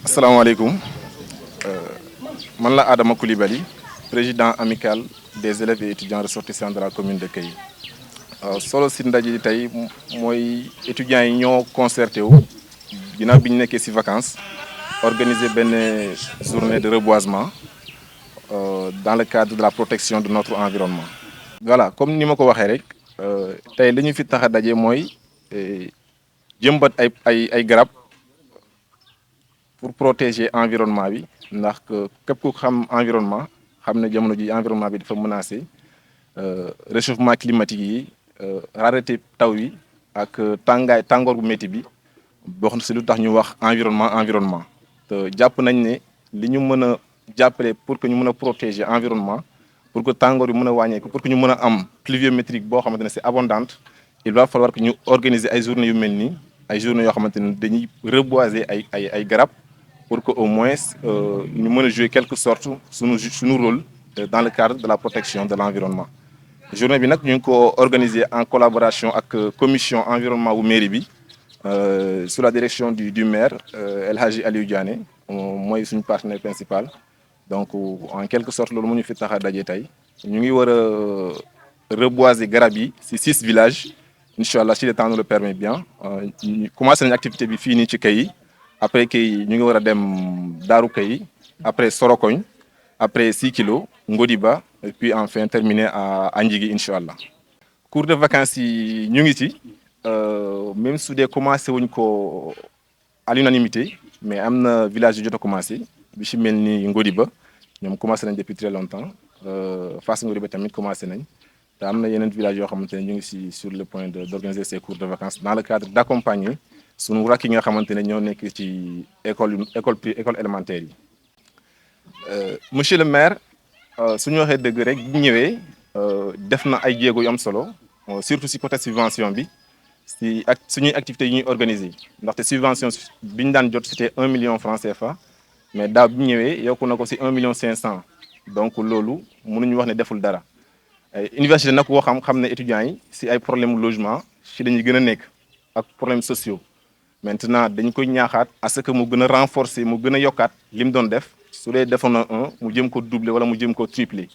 Asalaamaaleykum man la Adama Coulibaly président amical des élèves et étudiants ressortissants de la commune de Kayy solo si ndaje yi tey mooy étudiants yi ñoo concerté wu ginnaaw bi ñu nekkee ci vacances organiser benn journée de reboisement dans le cadre de la protection de notre environnement. Voilà, comme ni ma ko waxee rek tey li ñu fi tax a daje mooy jëmbat ay garab pour protéger environnement bi ndax képp ku xam environnement xam ne jamono ji environnement bi dafa menacé réchauffement climatique yi rareté taw yi ak tàngoor bu métti bi boo xam ne si lu tax ñu wax environnement te jàpp nañ ne li ñu mën a jàppale pour que ñu mën a protéger environnement pour que tàngoor bi mën a wàññeeku pour que ñu mën a am pluviométrique boo xamante ne c'est abondante il va falloir que ñu organiser ay journées yu mel nii ay journées yoo xamante ne dañuy reboiser ay garab pour que au moins ñu mën a jouer quelque sorte suñu rôle dans le cadre de la protection de l'environnement. Journée bi nag ñu ngi ko organiser en collaboration ak commission environnement bu mairie bi sous la direction du maire El Hadji Aliou Diané mooy suñu partenaire principal. Donc en quelque sorte loolu mu ñu fi tax a daje tey ñu ngi war a reboiser garab yi ci 6 villages incha allah si le temps nous le permet bien commencé nañ activité bi fii nii ci Kayy après Kayy ñu ngi war a dem Daaru Kayy après Sorokoñ après Sikilo Ngodiba et puis enfin terminer à Ndjigi incha allah. Cours de vacances yi ñu ngi ci même su dee commencé wuñ ko à l'unanimité mais am na village yu jot a commencé bi ci mel ni Ngodiba ñoom commencé nañ depuis très longtemps Fass Ngodiba tamit commencé nañ te am na yeneen village yoo xamante ne ñu ngi ci sur le point d'organiser ces cours de vacances dans le cadre d'accompagner sunu rakk yi nga xamante ne ñoo nekk ci école élémentaire yi. Monsieur le maire suñu waxee dëgg rek bu ñëwee def na ay jéego yu am solo surtout ci côté subvention bi ci ak suñuy activités yi ñuy organiser ndaxte subvention bi ñu daan jot c'était 1 million francs CFA mais daaw bi ñu ñëwee yokku na ko ci 1 million 500 donc loolu mënuñu wax ne deful dara. Université nag koo xam ne étudiants yi ci ay problème logement ci dañuy gën a nekk ak problèmes sociaux maintenant dañ koy ñaaxaat à ce que mu gën a renforcer mu gën a yokkaat li mu doon def su dee defoon na mu jëm ko doubler wala mu jëm ko tripler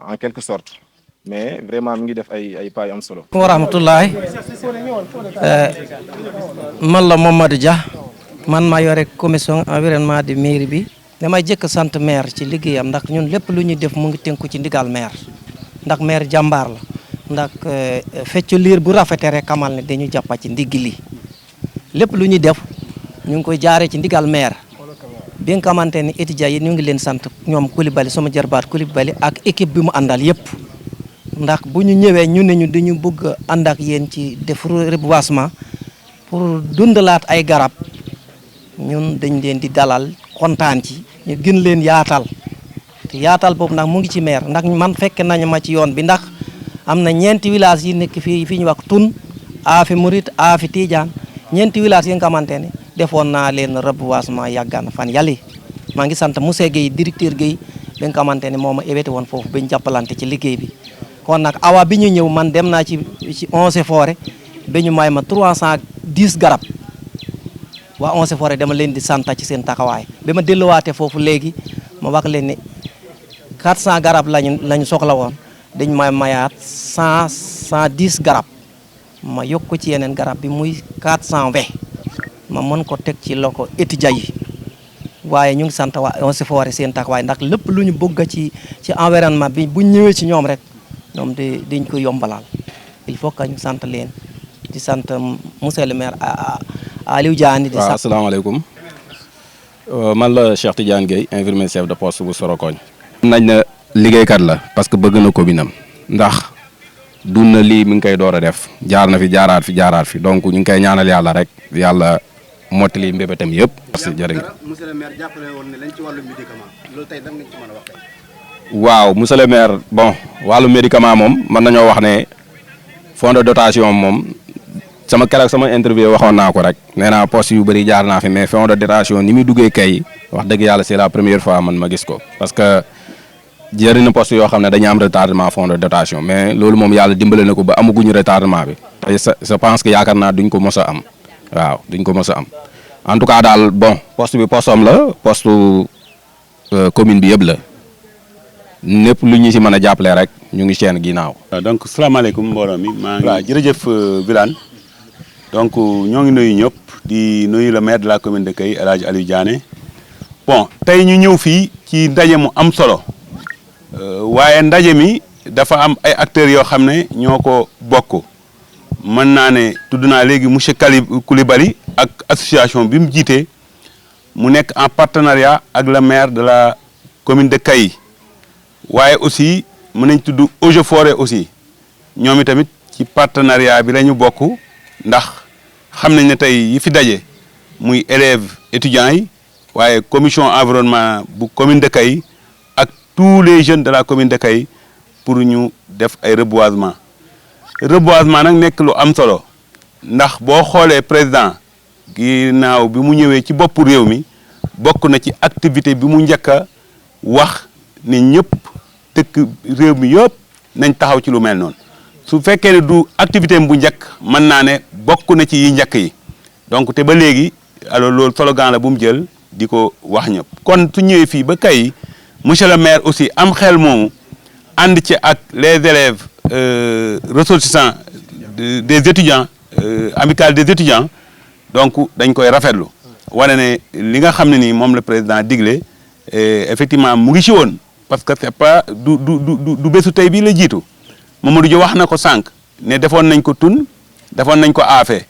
en quelque sorte mais vraiment mi ngi def ay pas yu am solo. wa rahmatullahi man la Mamadou Dia man maa yore commission environnement de mairie bi damay jëkk sant maire ci liggéeyam ndax ñun lépp lu ñuy def mu ngi tënku ci ndigal maire ndax maire jàmbaar la ndax feccu liir bu rafete rek xamal ne dañu jàppa ci ndigg li lépp lu ñuy def ñu ngi koy jaaree ci ndigal maire bi nga xamante ne étudiants yi ñu ngi leen sant ñoom Coulibaly sama jarbaat Coulibaly ak équipe bi mu àndal yëpp ndax bu ñu ñëwee ñu ne ñu dañu bëgg a ànd ak yéen ci def reboisement pour dundalaat ay garab ñun dañ leen di dalal kontaan ci ñu gën leen yaatal te yaatal boobu nag mu ngi ci maire ndax man fekk nañu ma ci yoon bi ndax am na ñeenti village yi nekk fii ñu wax Tun Afi Murit Afi Tidiane ñeenti village yi nga xamante ne defoon naa leen reboisement yàggaan fan yàlla maa ngi sant monsieur Guèye directeur Guèye bi nga xamante ne moo ma évité woon foofu bañ jàppalante ci liggéey bi kon nag awa bi ñu ñëw man dem naa ci 11 forêt ba ñu may ma 310 garab waa 11 forêt dama leen di sant ci seen taxawaay ba ma delluwaatee foofu léegi ma wax leen ne 400 garab lañu soxla woon dañ may mayaat 110 garab ma yokk ci yeneen garab bi muy 420 ma mën ko teg ci loxo étudiants yi waaye ñu ngi sant waa Eaux et Forêts seen taxawaay ndax lépp lu ñu bëgg ci environnement bi bu ñëwee ci ñoom rek ñoom dañ ko yombalal il faut que ñu sant leen di sant monsieur le maire Aliou Diané. di sant waaw asalaamaaleykum man la Cheikh Tidiane Gueye infirmier chef de poste bu Sorokoñ. nañ na liggéeykat la parce que bëgg na commune am ndax dund na lii mi ngi koy door a def jaar na fi jaaraat fi donc ñu ngi koy ñaanal yàlla rek yàlla mottali mbébétam yëpp. parce que jërë nga. monsieur le maire jàppale woon ne lañ ci wàllu médicament loolu tey dan nga ci mën a wax tey. waaw monsieur le maire bon wàllu médicament moom mën nañoo wax ne fonds de dotation moom sama keroog sama interview waxoon naa ko rek nee naa poste yu bëri jaar naa fi mais fonds de dotation ni muy duggee Kayy wax dëgg yàlla c'est la première fois man ma gis ko parce que jëri na poste yoo xam ne dañu am retardement fonds de dotation mais loolu moom yàlla dimbale na ko ba amaguñu retardement bi te je pense que yaakaar naa duñ ko mos a am waaw duñ ko mos a am en tout cas daal bon poste bi postom la poste commune bi yëpp la népp lu ñu si mën a jàppale rek ñu ngi seen ginnaaw. donc salaamaaleykum mbooloo mi maa ngi. waaw jërëjëf Birane donc ñoo ngi nuyu ñëpp di nuyu le maire de la commune de Kay El Hadj Aliou Diané bon tey ñu ñëw fii ci ndaje mu am solo waaye ndaje mi dafa am ay acteurs yoo xam ne ñoo ko bokk mën naa ne tudd naa léegi monsieur Coulibaly ak association bi mu jiite mu nekk en partenariat ak le maire de la commune de Kay waaye aussi mën nañ tudd Eaux et Forêts aussi ñoom itamit ci partenariat bi la ñu bokk ndax xam nañ ne tey yi fi daje muy élèves étudiants yi waaye commission environnement bu commune de Kay ak tous les jeunes de la commune de Kay pour ñu def ay reboisement nag nekk lu am solo ndax boo xoolee président ginnaaw bi mu ñëwee ci boppu réew mi bokk na ci activité bi mu njëkk a wax ne ñëpp dëkk réew mi yëpp nañ taxaw ci lu mel noonu su fekkee ne du activité bu njëkk mën naa ne bokk na ci yi njëkk yi donc te ba léegi alors loolu slogan la bu mu jël di ko wax ñëpp kon su ñëwee fii ba Kay monsieur le maire aussi am xel moomu ànd ci ak les élèves ressortissants des étudiants amicale des étudiants donc dañ koy rafetlu wane ne li nga xam ne nii moom le président digle effectivement mu ngi ci woon parce que c'est pas du bésu tey bii la jiitu Mamadou Dia wax na ko sànq ne defoon nañ ko tun defoon nañ ko aafe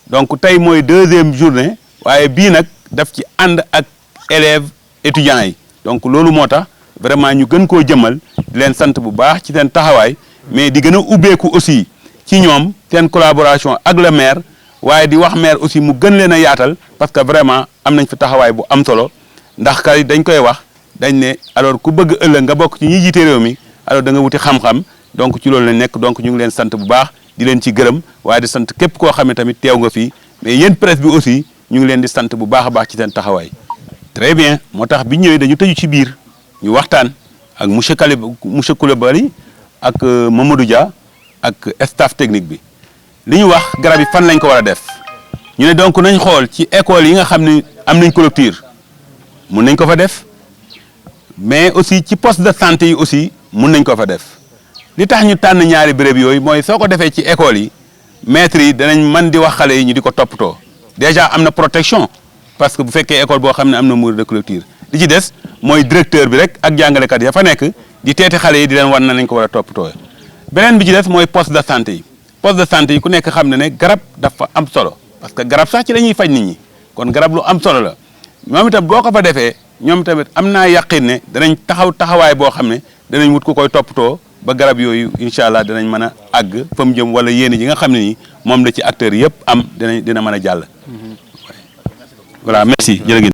donc tey mooy 2e journée waaye bii nag daf ci ànd ak élèves étudiants yi donc loolu moo tax vraiment ñu gën koo jëmal di leen sant bu baax ci seen taxawaay mais di gën a ubbeeku aussi ci ñoom seen collaboration ak le maire waaye di wax maire aussi mu gën leen a yaatal parce que vraiment am nañ fi taxawaay bu am solo ndax kay dañ koy wax dañ ne alors ku bëgg ëllëg nga bokk ci ñi jiite réew mi alors da nga wuti xam-xam donc ci loolu lañ nekk donc ñu ngi leen sant bu baax di leen ci gërëm waaye di sant képp koo xam ne tamit teew nga fii mais yéen presse bi aussi ñu ngi leen di sant bu baax a baax ci seen taxawaay. très bien moo tax bi ñëwee dañu tëju ci biir ñu waxtaan ak monsieur Coulibaly ak Mamadou Dia ak staff technique bi li ñu wax garab yi fan lañ ko war a def ñu ne donc nañ xool ci école yi nga xam ne am nañ clôture mun nañ ko fa def mais aussi ci poste de santé yi aussi mun nañ ko fa def li tax ñu tànn ñaari béréb yooyu mooy soo ko defee ci école yi maîtres yi danañ mën di wax xale yi ñu di ko toppatoo déjà am na protection parce que bu fekkee école boo xam ne am na mur de clôture li ci des mooy directeur bi rek ak jàngalekat ya fa nekk di teeti xale yi di leen wan na nañ ko war a toppatoo beneen bi ci des mooy poste de santé yi poste de santé yi ku nekk xam ne garab dafa am solo parce que garab sax ci la ñuy faj nit ñi kon garab lu am solo la moom itam boo ko fa defee ñoom tamit am naa yaqin ne danañ taxawaay boo xam ne danañ wut ku koy toppatoo ba garab yooyu incha allah danañ mën a àgg fa mu jëm wala yéen ji nga xam ne nii moom la ci acteurs yëpp am dina mën a jàll. Voilà merci jërëjëf.